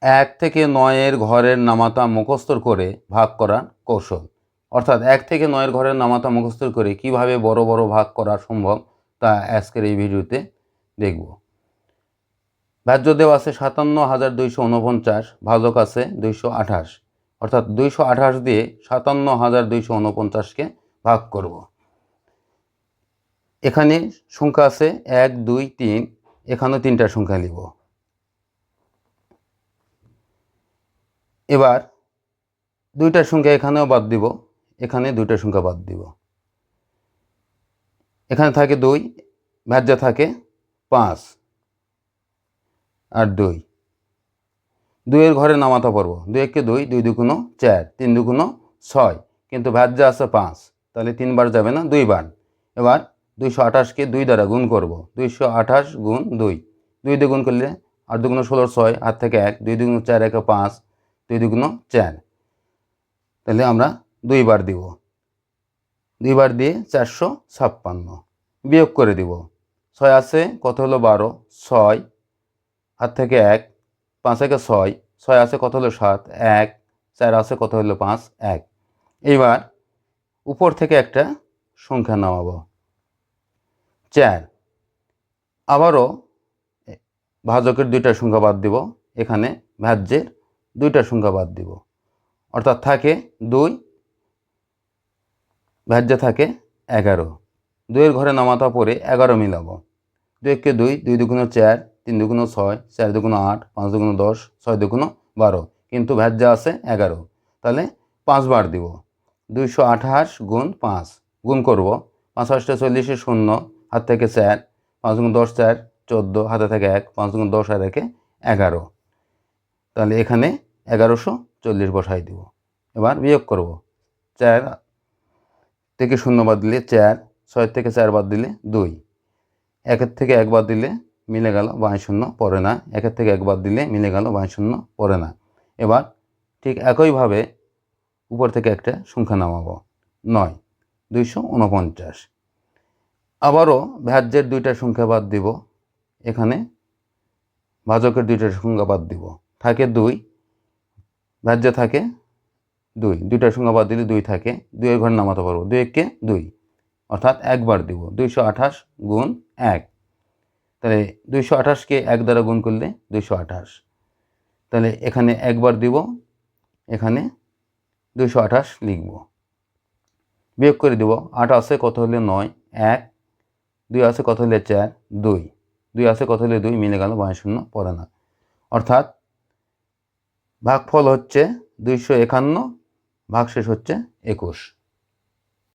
1 থেকে 9 ঘরের নামাতা মুখস্থ করে ভাগ করার কৌশল। অর্থাৎ 1 থেকে 9 ঘরের নামাতা মুখস্থ করে কিভাবে বড় বড় ভাগ করা সম্ভব তা আজকের এই ভিডিওতে দেখব। ভাজ্য দেওয়া আছে 57,249, ভাজক আছে 228, অর্থাৎ 228 দিয়ে 57,249কে ভাগ করব। এখানে সংখ্যা আছে 1, 2, 3, এখানেও 3টা সংখ্যা লিখব। এবার 2টা সংখ্যা এখানেও বাদ দিব, এখানে 2টা সংখ্যা বাদ দিব। এখানে থাকে 2, ভাজ্যে থাকে 5 আর 2। 2 ঘরে নামাতে পারবো, 2 একে 2, 2 দুগুণ 4, 3 দুগুণ 6, কিন্তু ভাজ্যে আছে 5, তাহলে 3 বার যাবে না, 2 বার। এবার 228কে 2 দ্বারা গুণ করব, 228 গুণ 2, 2 দিয়ে গুণ করলে 8 দুগুণ 16, 6, হাত থেকে 1, 2 দুগুণ 4, 1 5, 2 দুগুণ 4, তাহলে আমরা 2 বার দিব। 2 বার দিয়ে 456, বিয়োগ করে দিব। 6 আছে কত হলো 12, 6, হাত থেকে 1, 5 একে 6, 6 আছে কত হলো 7, 1, 4 আছে কত হলো 5, 1। এইবার উপর থেকে একটা সংখ্যা নামাবো 4। আবারও ভাজকের 2টা সংখ্যা বাদ দিব, এখানে ভাজ্যের 2টা সংখ্যা বাদ দিব, অর্থাৎ থাকে 2, ভাজ্যে থাকে 11। 2 ঘরে নামাতা পরে 11 মিলাবো। 2 একে 2, 2 দুগুণ 4, 3 দুগুণ 6, 4 দুগুণ 8, 5 দুগুণ 10, 6 দুগুণ 12, কিন্তু ভাজ্যে আছে 11, তাহলে 5 বার দিব। 228 গুণ 5 গুণ করব, 5 8 40, 0, হাত থেকে 4, 5 দুগুণ 10, 4, 14, হাতে থেকে 1, 5 দুগুণ 10 আর 1 11, তাহলে এখানে 1140 বসাই দিব। এবার বিয়োগ করব, 4 থেকে 0 বাদ দিলে 4, 6 থেকে 4 বাদ দিলে 2, 1 থেকে 1 বাদ দিলে মিলে গেল, 52 পড়ে না। 1 থেকে 1 বাদ দিলে মিলে গেল, 52 পড়ে না। এবার ঠিক একইভাবে উপর থেকে একটা সংখ্যা নামাবো 9, 249। আবারও ভাজ্যের 2টা সংখ্যা বাদ দিব, এখানে ভাজকের 2টা সংখ্যা বাদ দিব, থাকে 2, ভাজ্যে থাকে 2, 2টা সংখ্যা বাদ দিলে 2 থাকে, 2 এর ঘরে নামাতে পারবো, 2 একে 2, অর্থাৎ 1 বার দিব। 228 গুণ 1, তাহলে 228কে 1 দ্বারা গুণ করলে 228, তাহলে এখানে 1 বার দিব, এখানে 228 লিখব। বিয়োগ করে দিব, 8 আছে কত হলে 9, 1, 2 আছে কত হলে 4, 2, 2 আছে কত হলে 2, মিলে গেল, 52 পড়ে না। অর্থাৎ ভাগফল হচ্ছে 251, ভাগশেষ হচ্ছে 21।